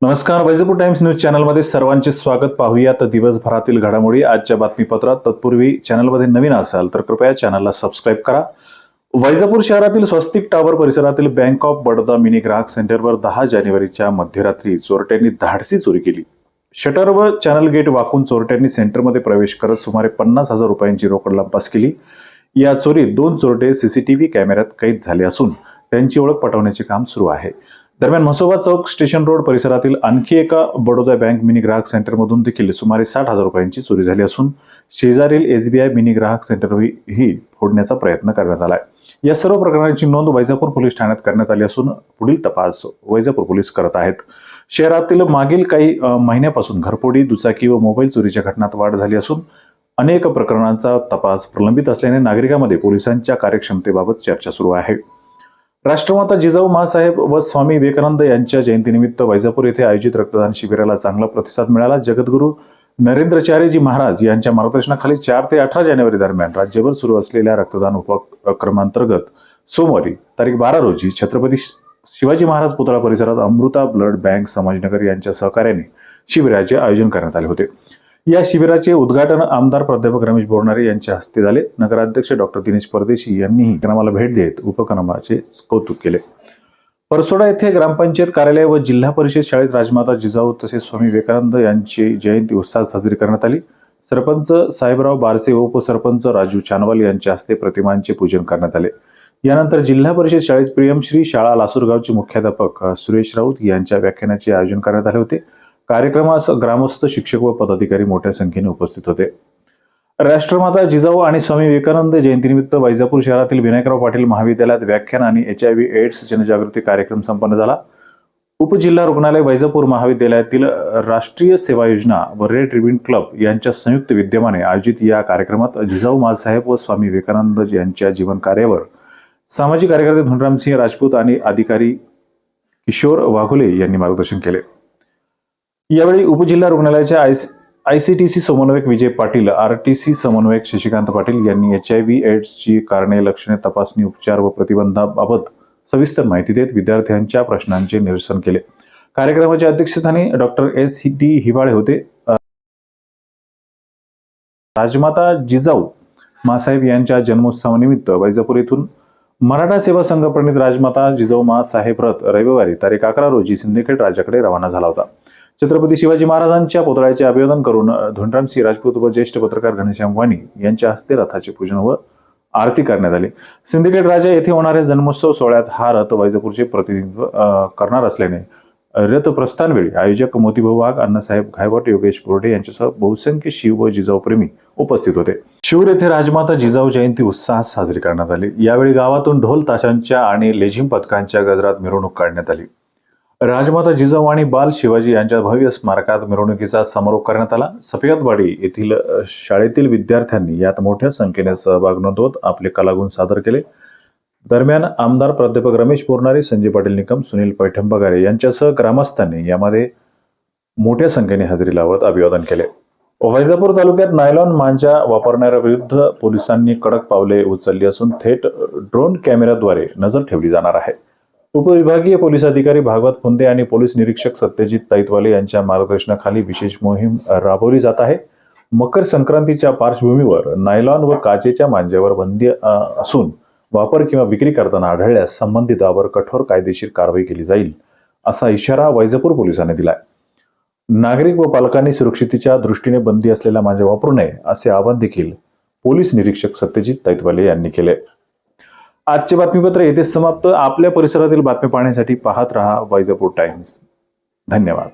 नमस्कार, Vaijapur times news चॅनलमध्ये सर्वांचे स्वागत. पाहूयात दिवसभरातील घडामोडी आजच्या बातमीपत्रात. तत्पूर्वी चॅनलमध्ये नवीन असाल तर कृपया चॅनलला सबस्क्राईब करा. वैजापूर शहरातील स्वस्तिक टावर परिसरातील बँक ऑफ बडोदा मिनी ग्राहक सेंटरवर 10 जानेवारीच्या मध्यरात्री चोरट्यांनी धाडसी चोरी केली. शटर व चॅनल गेट वाकून चोरट्यांनी सेंटरमध्ये प्रवेश करत सुमारे 50,000 रुपयांची रोकड लंपास केली. या चोरीत 2 चोरटे सीसीटीव्ही कॅमेऱ्यात कैद झाले असून त्यांची ओळख पटवण्याचे काम सुरू आहे. दरम्यान म्हसोबा चौक स्टेशन रोड परिसरातील आणखी एका बडोदा बँक मिनी ग्राहक सेंटरमधून देखील सुमारे 60,000 रुपयांची चोरी झाली असून शेजारील एसबीआय मिनी ग्राहक सेंटरही फोडण्याचा प्रयत्न करण्यात आलाय. या सर्व प्रकरणांची नोंद वैजापूर पोलीस ठाण्यात करण्यात आली असून पुढील तपास वैजापूर पोलीस करत आहेत. शहरातील मागील काही महिन्यापासून घरफोडी, दुचाकी व मोबाईल चोरीच्या घटनांत वाढ झाली असून अनेक प्रकरणांचा तपास प्रलंबित असल्याने नागरिकांमध्ये पोलिसांच्या कार्यक्षमतेबाबत चर्चा सुरू आहे. राष्ट्रमाता जिजाऊ माँसाहेब व स्वामी विवेकानंद यांच्या जयंतीनिमित्त वैजापूर येथे आयोजित रक्तदान शिबिराला चांगला प्रतिसाद मिळाला. जगद्गुरू नरेंद्राचार्यजी महाराज यांच्या मार्गदर्शनाखाली 4 ते 18 जानेवारी दरम्यान राज्यभर सुरू असलेल्या रक्तदान उपक्रमांतर्गत सोमवारी तारीख 12 रोजी छत्रपती शिवाजी महाराज पुतळा परिसरात अमृता ब्लड बँक संभाजीनगर यांच्या सहकार्याने शिबिराचे आयोजन करण्यात आले होते. या शिबिराचे उद्घाटन आमदार प्राध्यापक रमेश बोरनारे यांच्या हस्ते झाले. नगराध्यक्ष डॉक्टर दिनेश परदेशी यांनीही कार्यक्रमाला भेट देत उपक्रमाचे कौतुक केले. परसोडा येथे ग्रामपंचायत कार्यालय व जिल्हा परिषद शाळेत राजमाता जिजाऊ तसेच स्वामी विवेकानंद यांची जयंती उत्साहात साजरी करण्यात आली. सरपंच साहेबराव बारसे व उपसरपंच राजू चानवाल यांच्या हस्ते प्रतिमांचे पूजन करण्यात आले. यानंतर जिल्हा परिषद शाळेत प्रियमश्री शाळा लासूरगावचे मुख्याध्यापक सुरेश राऊत यांच्या व्याख्यानाचे आयोजन करण्यात आले होते. कार्यक्रमास ग्रामस्थ, शिक्षक व पदाधिकारी मोठ्या संख्येने उपस्थित होते. राष्ट्रमाता जिजाऊ आणि स्वामी विवेकानंद जयंतीनिमित्त वैजापूर शहरातील विनायकराव पाटील महाविद्यालयात व्याख्यान आणि HIV एड्स जनजागृती कार्यक्रम संपन्न झाला. उपजिल्हा रुग्णालय वैजापूर महाविद्यालयातील राष्ट्रीय सेवा योजना व रेड रिबन क्लब यांच्या संयुक्त विद्यमाने आयोजित या कार्यक्रमात जिजाऊ माँसाहेब व स्वामी विवेकानंद यांच्या जीवन कार्यावर सामाजिक कार्यकर्ते धोंडरामसिंह राजपूत आणि अधिकारी किशोर वाघोले यांनी मार्गदर्शन केले. यावेळी उपजिल्हा रुग्णालयाच्या ICTC समन्वयक विजय पाटील, RTC समन्वयक शशिकांत पाटील यांनी HIV एड्सची कारणे, लक्षणे, तपासणी, उपचार व प्रतिबंधाबाबत सविस्तर माहिती देत विद्यार्थ्यांच्या प्रश्नांचे निरसन केले. कार्यक्रमाच्या अध्यक्षस्थानी डॉक्टर SD हिवाळे होते. राजमाता जिजाऊ माँसाहेब यांच्या जन्मोत्सवानिमित्त वैजापूर येथून मराठा सेवा संघ प्रणित राजमाता जिजाऊ माँसाहेब रथ रविवारी तारीख 11 रोजी सिंदखेड राजाकडे रवाना झाला होता. छत्रपती शिवाजी महाराजांच्या पुतळ्याचे अभिवादन करून धोंडरामसिंह राजपूत व ज्येष्ठ पत्रकार घनश्याम वाणी यांच्या हस्ते रथाचे पूजन व आरती करण्यात आली. सिंदखेड राजा येथे होणाऱ्या जन्मोत्सव सोहळ्यात हा रथ वैजापूरचे प्रतिनिधित्व करणार असल्याने रथ प्रस्थानवेळी आयोजक मोतीभाऊ वाघ, अण्णासाहेब घायवट, योगेश बोर्डे यांच्यासह बहुसंख्य शिव व जिजाऊ प्रेमी उपस्थित होते. शिरूर येथे राजमाता जिजाऊ जयंती उत्साहात साजरी करण्यात आली. यावेळी गावातून ढोल ताशांच्या आणि लेझिम पथकांच्या गजरात मिरवणूक काढण्यात आली. राजमाता जिजाऊ आणि बाल शिवाजी यांच्या भव्य स्मारकात मिरवणुकीचा समारोप करण्यात आला. सफियातवाडी येथील शाळेतील विद्यार्थ्यांनी यात मोठ्या संख्येने सहभाग नोंदवत आपले कलागुण सादर केले. दरम्यान आमदार प्राध्यापक रमेश बोरनारे, संजय पाटील निकम, सुनील पैठंबगारे यांच्यासह ग्रामस्थांनी यामध्ये मोठ्या संख्येने हजेरी लावत अभिवादन केले. वैजापूर तालुक्यात नायलॉन मांजा वापरणाऱ्याविरुद्ध पोलिसांनी कडक पावले उचलली असून थेट ड्रोन कॅमेऱ्याद्वारे नजर ठेवली जाणार आहे. उपविभागीय पोलीस अधिकारी भागवत फुंदे आणि पोलीस निरीक्षक सत्यजित ताईतवाले यांच्या मार्गदर्शनाखाली विशेष मोहीम राबवली जात आहे. मकर संक्रांतीच्या पार्श्वभूमीवर नायलॉन व काचेच्या मांज्यावर बंदी असून वापर किंवा विक्री करताना आढळल्यास संबंधितावर कठोर कायदेशीर कारवाई केली जाईल असा इशारा वैजापूर पोलिसांनी दिलाय. नागरिक व पालकांनी सुरक्षितेच्या दृष्टीने बंदी असलेला मांजा वापरू नये असे आवाहन देखील पोलीस निरीक्षक सत्यजित ताईतवाले यांनी केले. आजचे बातमीपत्र येथे समाप्त. आपल्या परिसरातील बातमी पाहण्यासाठी पाहत रहा वैजापूर टाइम्स. धन्यवाद.